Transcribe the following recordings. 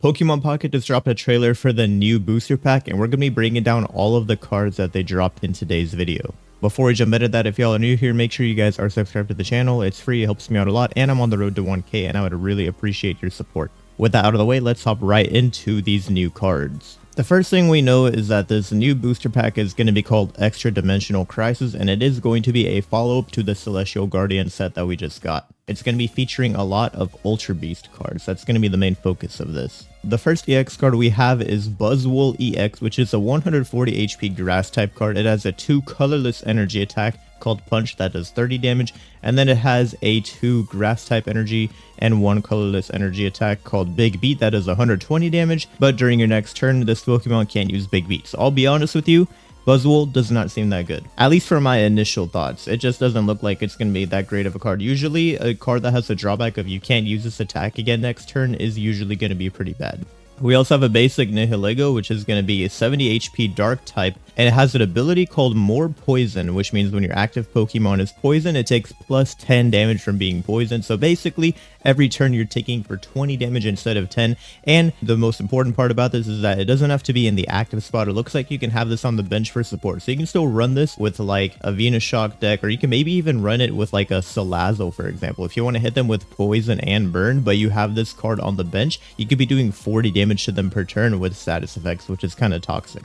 Pokemon Pocket just dropped a trailer for the new booster pack, and we're going to be breaking down all of the cards that they dropped in today's video. Before we jump into that, if y'all are new here, make sure you guys are subscribed to the channel. It's free, it helps me out a lot, and I'm on the road to 1K, and I would really appreciate your support. With that out of the way, let's hop right into these new cards. The first thing we know is that this new booster pack is going to be called Extradimensional Crisis, and it is going to be a follow-up to the Celestial Guardian set that we just got. It's going to be featuring a lot of Ultra Beast cards. That's going to be the main focus of this. The first EX card we have is Buzzwole EX, which is a 140 HP grass type card. It has a 2 colorless energy attack called Punch that does 30 damage, and then it has a 2 grass type energy and 1 colorless energy attack called Big Beat that does 120 damage, but during your next turn this Pokemon can't use Big Beat. So I'll be honest with you, Buzzwole does not seem that good, at least for my initial thoughts. It just doesn't look like it's going to be that great of a card. Usually a card that has the drawback of you can't use this attack again next turn is usually going to be pretty bad. We also have a basic Nihilego, which is going to be a 70 HP dark type, and it has an ability called More Poison, which means when your active Pokemon is poisoned, it takes plus 10 damage from being poisoned. So basically, every turn you're taking for 20 damage instead of 10. And the most important part about this is that it doesn't have to be in the active spot. It looks like you can have this on the bench for support. So you can still run this with like a Venoshock deck, or you can maybe even run it with like a Salazzle, for example. If you want to hit them with poison and burn, but you have this card on the bench, you could be doing 40 damage to them per turn with status effects, which is kind of toxic.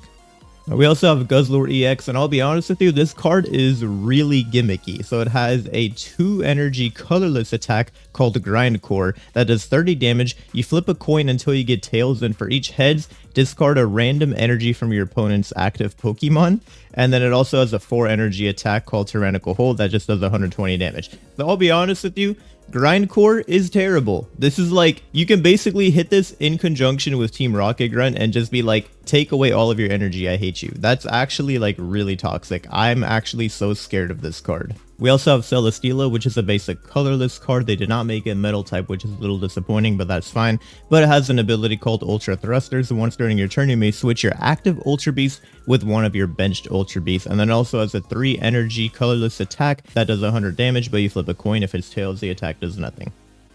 We also have Guzzlord EX, and I'll be honest with you, this card is really gimmicky. So it has a 2 energy colorless attack called Grindcore that does 30 damage. You flip a coin until you get tails, and for each heads, discard a random energy from your opponent's active Pokemon. And then it also has a 4 energy attack called Tyrannical Hold that just does 120 damage. So I'll be honest with you, Grindcore is terrible. This is like, you can basically hit this in conjunction with Team Rocket Grunt and just be like, take away all of your energy, I hate you. That's actually like really toxic. I'm actually so scared of this card. We also have Celesteela, which is a basic colorless card. They did not make it metal type, which is a little disappointing, but that's fine. But it has an ability called Ultra Thrusters. Once during your turn, you may switch your active Ultra Beast with one of your benched Ultra Beasts. And then also has a 3 energy colorless attack that does 100 damage, but you flip a coin. If it's tails, the attack does nothing.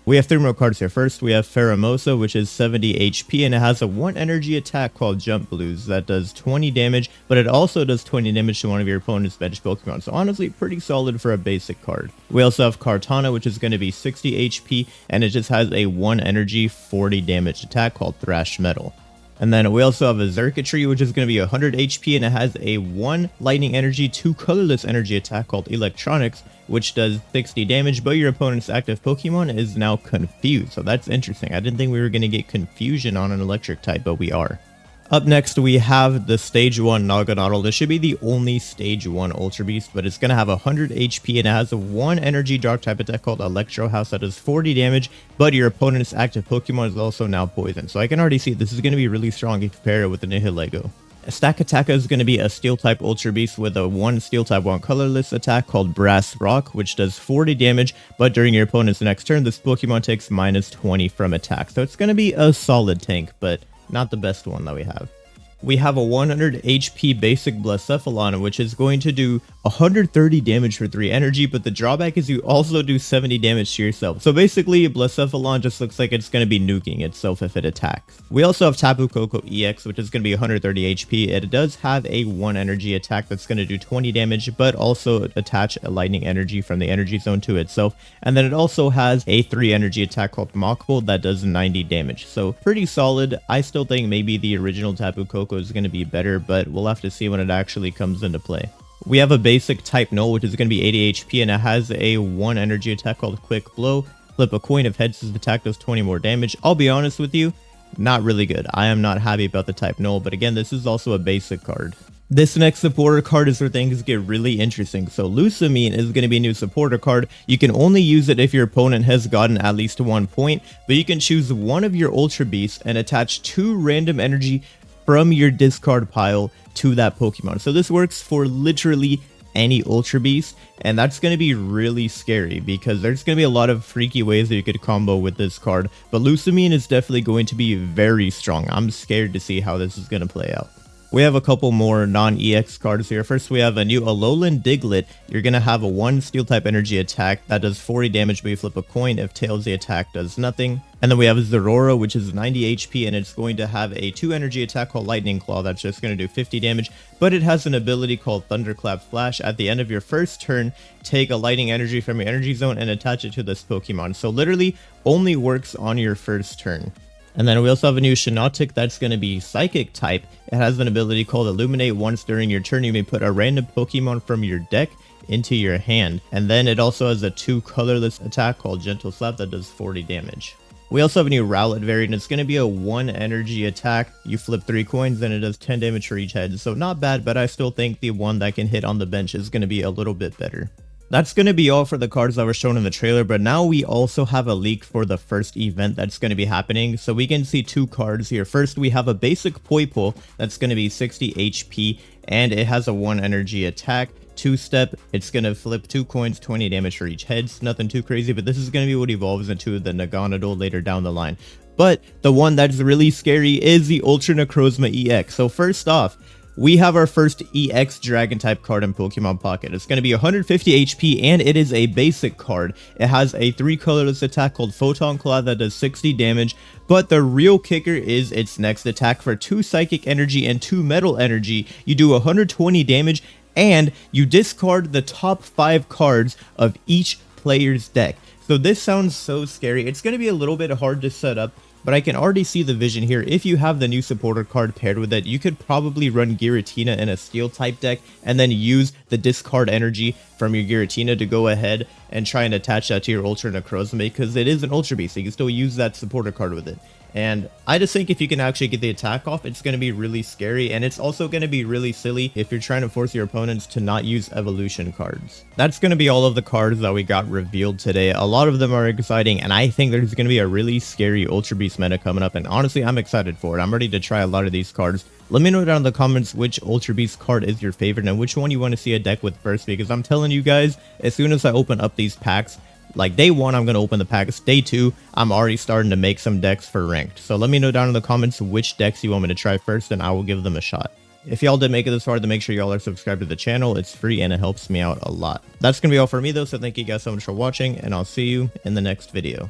We have 3 more cards here. First, we have Pheromosa, which is 70 HP, and it has a 1 energy attack called Jump Blues that does 20 damage, but it also does 20 damage to one of your opponent's bench Pokemon. So honestly, pretty solid for a basic card. We also have Kartana, which is going to be 60 HP, and it just has a 1 energy 40 damage attack called Thrash Metal. And then we also have a Xurkitree, which is going to be 100 HP, and it has a 1 lightning energy, 2 colorless energy attack called Electronics, which does 60 damage, but your opponent's active Pokemon is now confused. So that's interesting. I didn't think we were going to get confusion on an electric type, but we are. Up next, we have the Stage 1 Naganadel. This should be the only Stage 1 Ultra Beast, but it's going to have 100 HP, and it has a 1 energy dark type attack called Electro House that does 40 damage, but your opponent's active Pokemon is also now poisoned. So I can already see this is going to be really strong if you compare it with the Nihilego. Stakataka is going to be a Steel type Ultra Beast with a 1 Steel type 1 colorless attack called Brass Rock, which does 40 damage, but during your opponent's next turn, this Pokemon takes minus 20 from attack. So it's going to be a solid tank, but not the best one that we have. We have a 100 HP basic Blacephalon, which is going to do 130 damage for 3 energy, but the drawback is you also do 70 damage to yourself. So basically, Blacephalon just looks like it's going to be nuking itself if it attacks. We also have Tapu Koko EX, which is going to be 130 HP. It does have a 1 energy attack that's going to do 20 damage, but also attach a lightning energy from the energy zone to itself. And then it also has a 3 energy attack called Mockable that does 90 damage. So pretty solid. I still think maybe the original Tapu Koko is going to be better, but we'll have to see when it actually comes into play. We have a basic type Null, which is going to be 80 HP, and it has a 1 energy attack called Quick Blow. Flip a coin, if heads his attack does 20 more damage. I'll be honest with you, not really good. I am not happy about the type Null, but again, this is also a basic card. This next supporter card is where things get really interesting. So Lusamine is going to be a new supporter card. You can only use it if your opponent has gotten at least 1 point, but you can choose one of your Ultra Beasts and attach 2 random energy from your discard pile to that Pokemon. So this works for literally any Ultra Beast, and that's going to be really scary because there's going to be a lot of freaky ways that you could combo with this card, but Lusamine is definitely going to be very strong. I'm scared to see how this is going to play out. We have a couple more non-EX cards here. First, we have a new Alolan Diglett. You're going to have a 1 steel type energy attack that does 40 damage, but you flip a coin. If tails, the attack does nothing. And then we have Zeraora, which is 90 HP, and it's going to have a 2 energy attack called Lightning Claw that's just going to do 50 damage, but it has an ability called Thunderclap Flash. At the end of your first turn, take a lightning energy from your energy zone and attach it to this Pokemon. So literally only works on your first turn. And then we also have a new Shiinotic that's going to be Psychic type. It has an ability called Illuminate. Once during your turn, you may put a random Pokemon from your deck into your hand. And then it also has a 2 colorless attack called Gentle Slap that does 40 damage. We also have a new Rowlet Variant. It's going to be a 1 energy attack. You flip 3 coins and it does 10 damage for each head. So not bad, but I still think the one that can hit on the bench is going to be a little bit better. That's going to be all for the cards that were shown in the trailer, but now we also have a leak for the first event that's going to be happening. So we can see 2 cards here. First, we have a basic Poipole that's going to be 60 HP, and it has a 1 energy attack. 2-step, it's going to flip 2 coins, 20 damage for each head. It's nothing too crazy, but this is going to be what evolves into the Naganadel later down the line. But the one that's really scary is the Ultra Necrozma EX. So first off, we have our first EX Dragon type card in Pokemon Pocket. It's going to be 150 HP, and it is a basic card. It has a 3 colorless attack called Photon Claw that does 60 damage, but the real kicker is its next attack. For 2 psychic energy and 2 metal energy, you do 120 damage, and you discard the top 5 cards of each player's deck. So this sounds so scary. It's going to be a little bit hard to set up, but I can already see the vision here. If you have the new supporter card paired with it, you could probably run Giratina in a steel type deck and then use the discard energy from your Giratina to go ahead and try and attach that to your Ultra Necrozma, because it is an Ultra Beast, so you can still use that supporter card with it. And I just think if you can actually get the attack off, it's going to be really scary, and it's also going to be really silly if you're trying to force your opponents to not use evolution cards. That's going to be all of the cards that we got revealed today. A lot of them are exciting, and I think there's going to be a really scary Ultra Beast meta coming up, and honestly, I'm excited for it. I'm ready to try a lot of these cards. Let me know down in the comments which Ultra Beast card is your favorite and which one you want to see a deck with first, because I'm telling you guys, as soon as I open up these packs, like day 1, I'm going to open the packs. Day 2, I'm already starting to make some decks for ranked. So let me know down in the comments which decks you want me to try first, and I will give them a shot. If y'all did make it this far, then make sure y'all are subscribed to the channel. It's free and it helps me out a lot. That's going to be all for me though, so thank you guys so much for watching, and I'll see you in the next video.